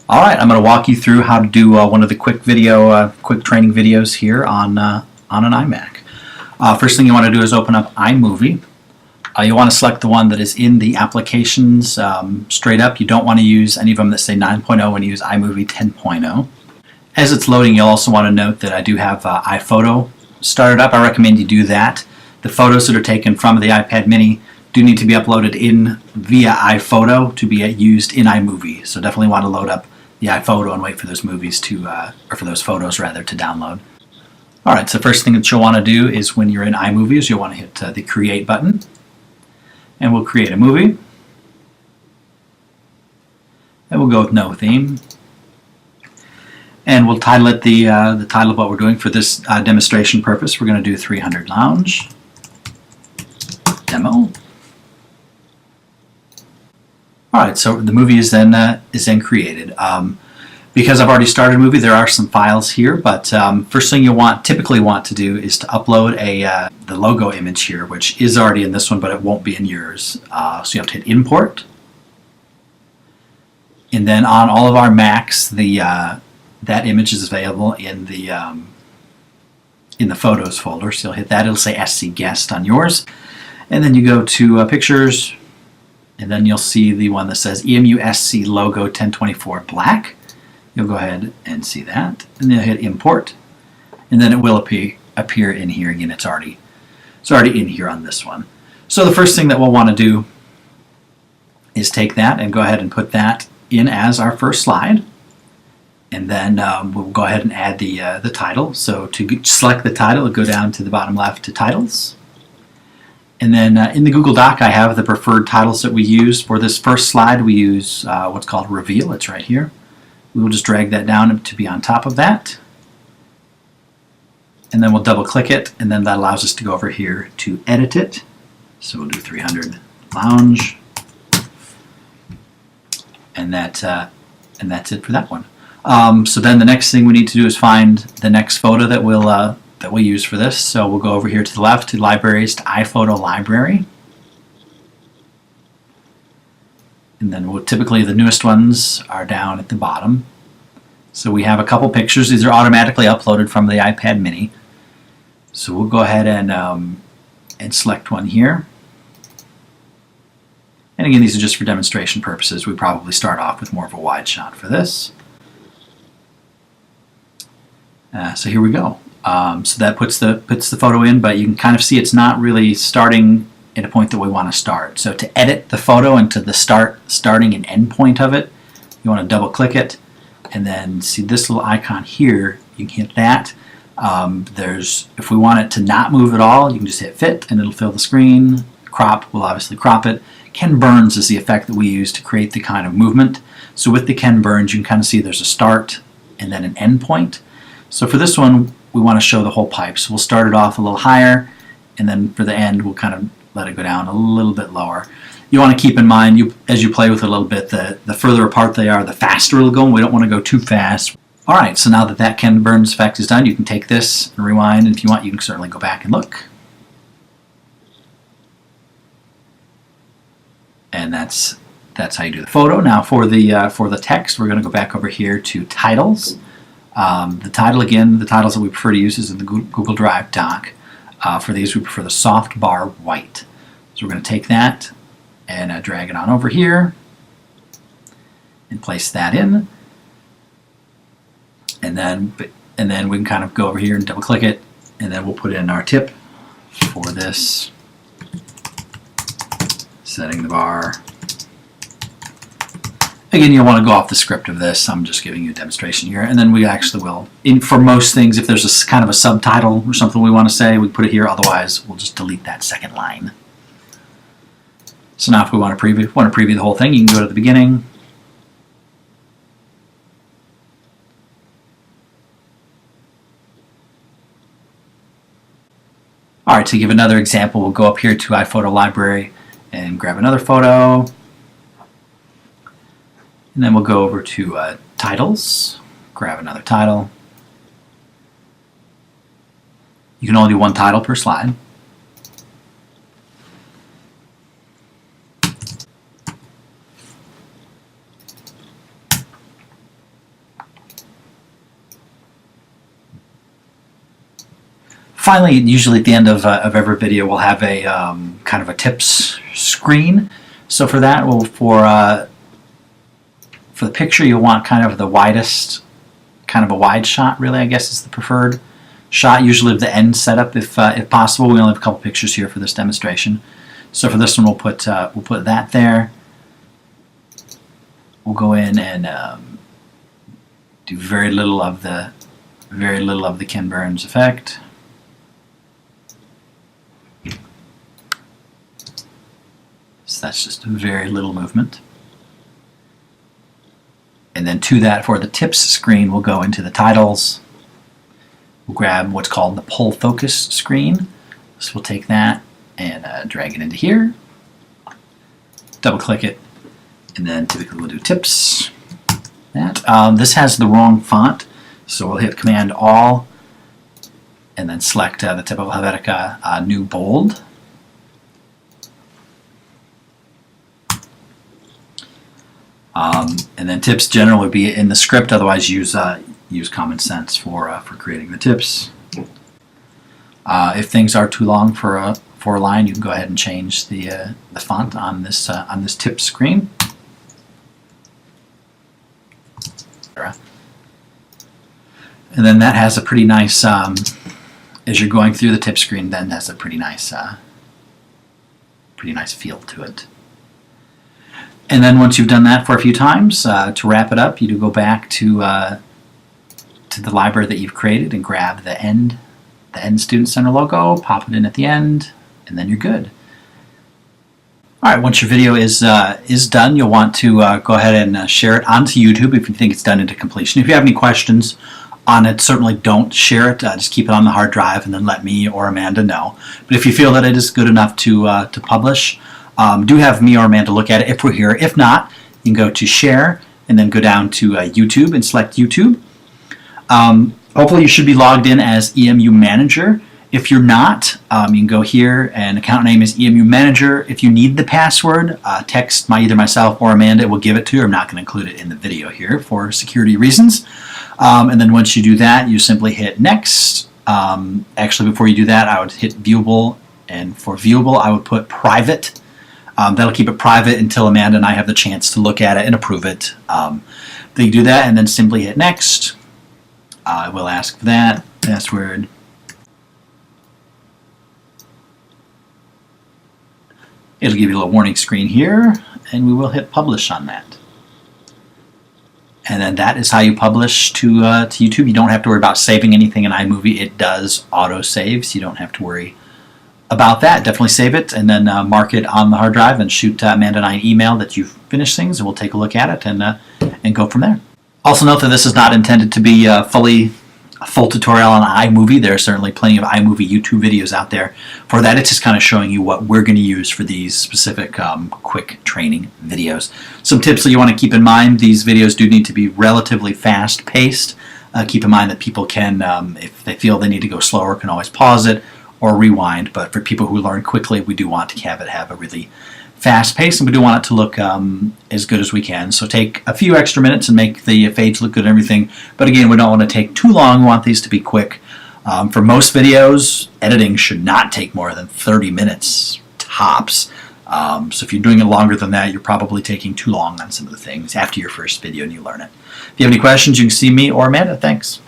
Alright, I'm going to walk you through how to do one of the quick training videos here on an iMac. First thing you want to do is open up iMovie. You want to select the one that is in the applications straight up. You don't want to use any of them that say 9.0 when you use iMovie 10.0. As it's loading, you'll also want to note that I do have iPhoto started up. I recommend you do that. The photos that are taken from the iPad mini do need to be uploaded in via iPhoto to be used in iMovie. So definitely want to load up the iPhoto and wait for those movies to, or for those photos rather, to download. Alright, so first thing that you'll want to do is when you're in iMovie is you'll want to hit the Create button. And we'll create a movie. And we'll go with no theme. And we'll title it the title of what we're doing for this demonstration purpose. We're going to do 300 Lounge Demo. Alright, so the movie is then created. Because I've already started a movie, there are some files here, but first thing you typically want to do is to upload the logo image here, which is already in this one, but it won't be in yours. So you have to hit Import. And then on all of our Macs, that image is available in the Photos folder. So you'll hit that. It'll say SC Guest on yours. And then you go to Pictures, and then you'll see the one that says EMUSC Logo 1024 Black. You'll go ahead and see that, and then hit Import, and then it will appear in here again. It's already in here on this one. So the first thing that we'll want to do is take that and go ahead and put that in as our first slide, and then we'll go ahead and add the title. So to select the title, go down to the bottom left to Titles. And then in the Google Doc, I have the preferred titles that we use. For this first slide, we use what's called Reveal. It's right here. We will just drag that down to be on top of that. And then we'll double click it, and then that allows us to go over here to edit it. So we'll do 300 Lounge. And that's it for that one. So then the next thing we need to do is find the next photo that we'll use for this. So we'll go over here to the left to Libraries, to iPhoto Library. And then typically the newest ones are down at the bottom. So we have a couple pictures. These are automatically uploaded from the iPad mini. So we'll go ahead and select one here. And again, these are just for demonstration purposes. We probably start off with more of a wide shot for this. So here we go. So that puts the photo in, but you can kind of see it's not really starting at a point that we want to start. So to edit the photo and to the starting and end point of it, you want to double click it, and then see this little icon here. You can hit that. If we want it to not move at all, you can just hit Fit, and it'll fill the screen. Crop will obviously crop it. Ken Burns is the effect that we use to create the kind of movement. So with the Ken Burns, you can kind of see there's a start and then an end point. So for this one, we want to show the whole pipe. So we'll start it off a little higher, and then for the end, we'll kind of let it go down a little bit lower. You want to keep in mind, as you play with it a little bit, the further apart they are, the faster it'll go, and we don't want to go too fast. Alright, so now that Ken Burns effect is done, you can take this and rewind, and if you want, you can certainly go back and look. And that's how you do the photo. Now for the text, we're going to go back over here to Titles. The title, again, the titles that we prefer to use is in the Google Drive doc. For these, we prefer the soft bar white. So we're going to take that and drag it on over here and place that in. And then we can kind of go over here and double click it, and then we'll put in our tip for this. Setting the bar. Again, you'll want to go off the script of this. I'm just giving you a demonstration here. And then we actually will, for most things, if there's a kind of a subtitle or something we want to say, we put it here. Otherwise, we'll just delete that second line. So now if we want to preview the whole thing, you can go to the beginning. All right, to give another example, we'll go up here to iPhoto Library and grab another photo. And then we'll go over to Titles, grab another title. You can only do one title per slide. Finally, usually at the end of every video, we'll have a kind of a tips screen. So for that, for the picture, you'll want kind of the widest, kind of a wide shot, really, I guess is the preferred shot, usually of the end setup if possible. We only have a couple pictures here for this demonstration. So for this one, we'll put that there. We'll go in and do very little of the Ken Burns effect. So that's just very little movement. And then to that, for the tips screen, we'll go into the titles. We'll grab what's called the pull focus screen. So we'll take that and drag it into here. Double click it. And then typically we'll do tips. This has the wrong font. So we'll hit Command All and then select the typical Helvetica New Bold. And then tips generally would be in the script. Otherwise, use common sense for creating the tips. If things are too long for a line, you can go ahead and change the font on this tip screen. And then that has a pretty nice, as you're going through the tip screen, then has a pretty nice feel to it. And then once you've done that for a few times, to wrap it up, you do go back to the library that you've created and grab the end Student Center logo, pop it in at the end, and then you're good. All right, once your video is done, you'll want to go ahead and share it onto YouTube if you think it's done into completion. If you have any questions on it, certainly don't share it. Just keep it on the hard drive and then let me or Amanda know. But if you feel that it is good enough to publish, do have me or Amanda look at it if we're here. If not, you can go to share and then go down to YouTube and select YouTube. Hopefully you should be logged in as EMU Manager. If you're not, you can go here and account name is EMU Manager. If you need the password, text either myself or Amanda. We'll give it to you. I'm not going to include it in the video here for security reasons. And then once you do that, you simply hit Next. Actually, before you do that, I would hit Viewable. And for Viewable, I would put Private. That'll keep it private until Amanda and I have the chance to look at it and approve it. Then you do that and then simply hit Next. I will ask for that password. It'll give you a little warning screen here, and we will hit Publish on that. And then that is how you publish to YouTube. You don't have to worry about saving anything in iMovie. It does auto-save, so you don't have to worry about that. Definitely save it and then mark it on the hard drive and shoot Amanda and I an email that you've finished things, and we'll take a look at it and go from there. Also note that this is not intended to be a full tutorial on iMovie. There are certainly plenty of iMovie YouTube videos out there for that. It's just kind of showing you what we're going to use for these specific quick training videos. Some tips that you want to keep in mind: these videos do need to be relatively fast-paced. Keep in mind that people can, if they feel they need to go slower, can always pause it or rewind. But for people who learn quickly, we do want to have a really fast pace, and we do want it to look as good as we can. So take a few extra minutes and make the fades look good and everything. But again, we don't want to take too long. We want these to be quick. For most videos, editing should not take more than 30 minutes tops. So if you're doing it longer than that, you're probably taking too long on some of the things after your first video and you learn it. If you have any questions, you can see me or Amanda. Thanks.